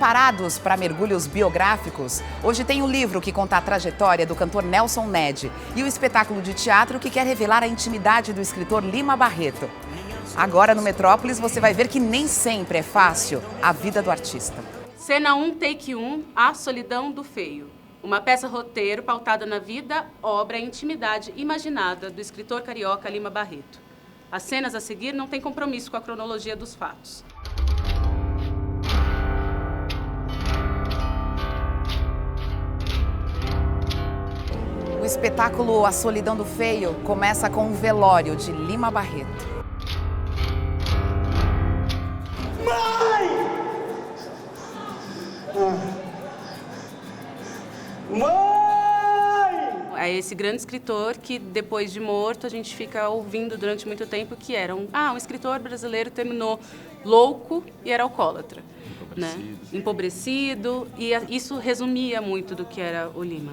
Preparados para mergulhos biográficos? Hoje tem o livro que conta a trajetória do cantor Nelson Ned e o espetáculo de teatro que quer revelar a intimidade do escritor Lima Barreto. Agora no Metrópolis você vai ver que nem sempre é fácil a vida do artista. Cena 1, take 1, A Solidão do Feio. Uma peça-roteiro pautada na vida, obra e intimidade imaginada do escritor carioca Lima Barreto. As cenas a seguir não têm compromisso com a cronologia dos fatos. O espetáculo A Solidão do Feio começa com um velório de Lima Barreto. Mãe! Mãe! É esse grande escritor que, depois de morto, a gente fica ouvindo durante muito tempo que era um escritor brasileiro terminou louco e era alcoólatra. Empobrecido, e isso resumia muito do que era o Lima.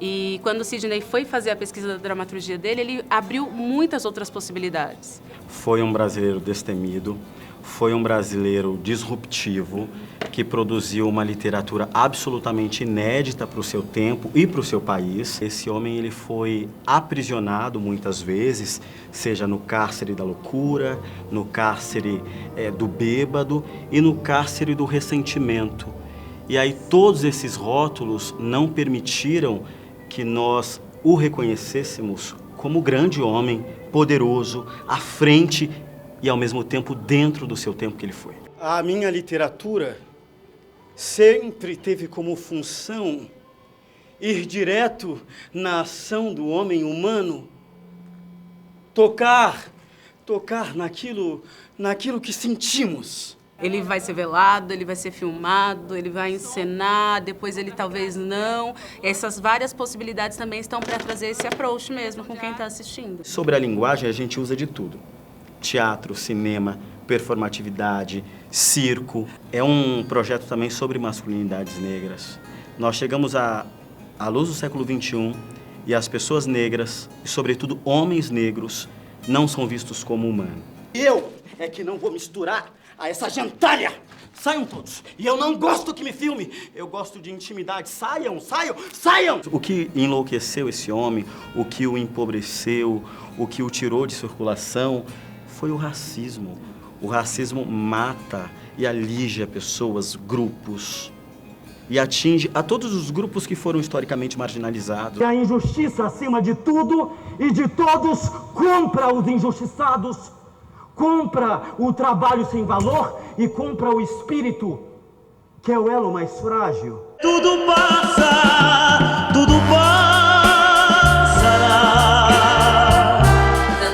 E quando o Sidney foi fazer a pesquisa da dramaturgia dele, ele abriu muitas outras possibilidades. Foi um brasileiro destemido, foi um brasileiro disruptivo, que produziu uma literatura absolutamente inédita para o seu tempo e para o seu país. Esse homem ele foi aprisionado muitas vezes, seja no cárcere da loucura, no cárcere do bêbado e no cárcere do ressentimento. E aí todos esses rótulos não permitiram que nós o reconhecêssemos como grande homem, poderoso, à frente e ao mesmo tempo dentro do seu tempo que ele foi. A minha literatura sempre teve como função ir direto na ação do homem humano, tocar naquilo que sentimos. Ele vai ser velado, ele vai ser filmado, ele vai encenar, depois ele talvez não. Essas várias possibilidades também estão para trazer esse approach mesmo com quem está assistindo. Sobre a linguagem, a gente usa de tudo. Teatro, cinema, performatividade, circo. É um projeto também sobre masculinidades negras. Nós chegamos à luz do século XXI e as pessoas negras, e sobretudo homens negros, não são vistos como humanos. Eu é que não vou misturar a essa gentalha. Saiam todos. E eu não gosto que me filme. Eu gosto de intimidade. Saiam, saiam, saiam! O que enlouqueceu esse homem, o que o empobreceu, o que o tirou de circulação, foi o racismo. O racismo mata e alija pessoas, grupos, e atinge a todos os grupos que foram historicamente marginalizados. E a injustiça acima de tudo e de todos compra os injustiçados, compra o trabalho sem valor e compra o espírito, que é o elo mais frágil. Tudo passa, tudo passará.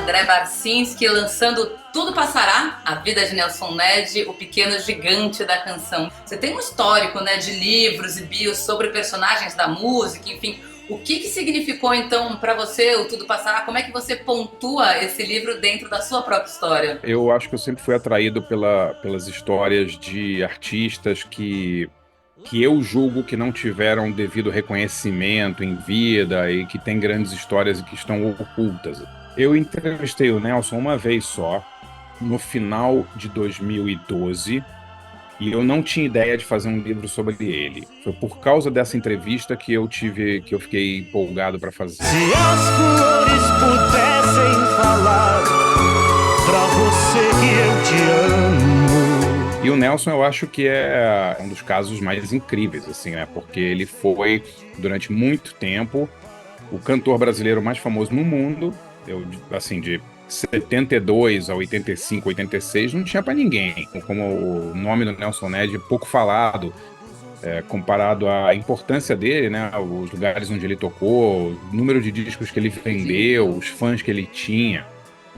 André Barcinski lançando Tudo Passará, a vida de Nelson Ned, o pequeno gigante da canção. Você tem um histórico, de livros e bios sobre personagens da música, enfim. O que significou, então, para você o Tudo Passará? Como é que você pontua esse livro dentro da sua própria história? Eu acho que eu sempre fui atraído pelas histórias de artistas que eu julgo que não tiveram devido reconhecimento em vida e que têm grandes histórias e que estão ocultas. Eu entrevistei o Nelson uma vez só, no final de 2012, e eu não tinha ideia de fazer um livro sobre ele. Foi por causa dessa entrevista que eu fiquei empolgado para fazer. Se as flores pudessem falar pra você que eu te amo. E o Nelson, eu acho que é um dos casos mais incríveis, assim, porque ele foi, durante muito tempo, o cantor brasileiro mais famoso no mundo. De 72 a 85, 86, não tinha para ninguém. Como o nome do Nelson Ned é pouco falado, comparado à importância dele, os lugares onde ele tocou, o número de discos que ele vendeu, os fãs que ele tinha.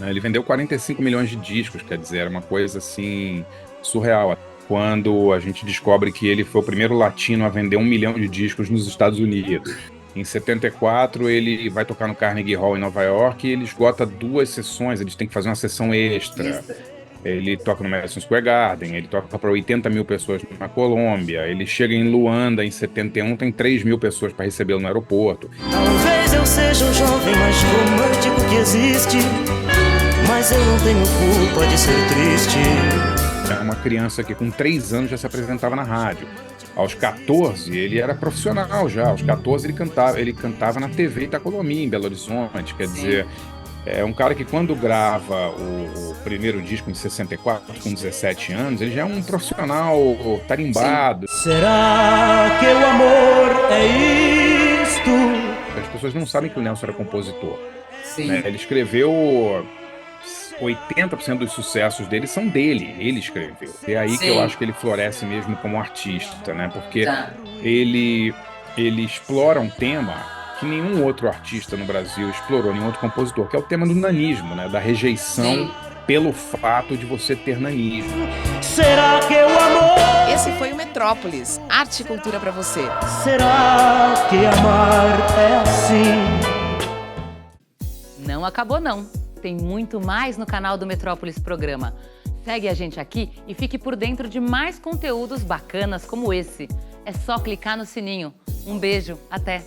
Ele vendeu 45 milhões de discos, quer dizer, era uma coisa assim surreal. Quando a gente descobre que ele foi o primeiro latino a vender 1 milhão de discos nos Estados Unidos. Em 74, ele vai tocar no Carnegie Hall em Nova York e ele esgota 2 sessões, eles têm que fazer uma sessão extra. Ele toca no Madison Square Garden, ele toca para 80 mil pessoas na Colômbia, ele chega em Luanda em 71, tem 3 mil pessoas para recebê-lo no aeroporto. Talvez eu seja o jovem mais romântico que existe, mas eu não tenho culpa de ser triste. É uma criança que com 3 anos já se apresentava na rádio. Aos 14, ele era profissional já. Aos 14, ele cantava na TV Itacolomi, em Belo Horizonte. Quer dizer, é um cara que quando grava o primeiro disco em 64, com 17 anos, ele já é um profissional tarimbado. Será que o amor é isto? As pessoas não sabem que o Nelson era compositor. Sim. Né? Ele escreveu... 80% dos sucessos dele são dele, ele escreveu. É aí que eu acho que ele floresce mesmo como artista, né? Porque ele explora um tema que nenhum outro artista no Brasil explorou, nenhum outro compositor, que é o tema do nanismo, né? Da rejeição pelo fato de você ter nanismo. Será que o amor... Esse foi o Metrópolis, arte e cultura para você. Será que amar é assim? Não acabou não. Tem muito mais no canal do Metrópolis Programa. Segue a gente aqui e fique por dentro de mais conteúdos bacanas como esse. É só clicar no sininho. Um beijo, até!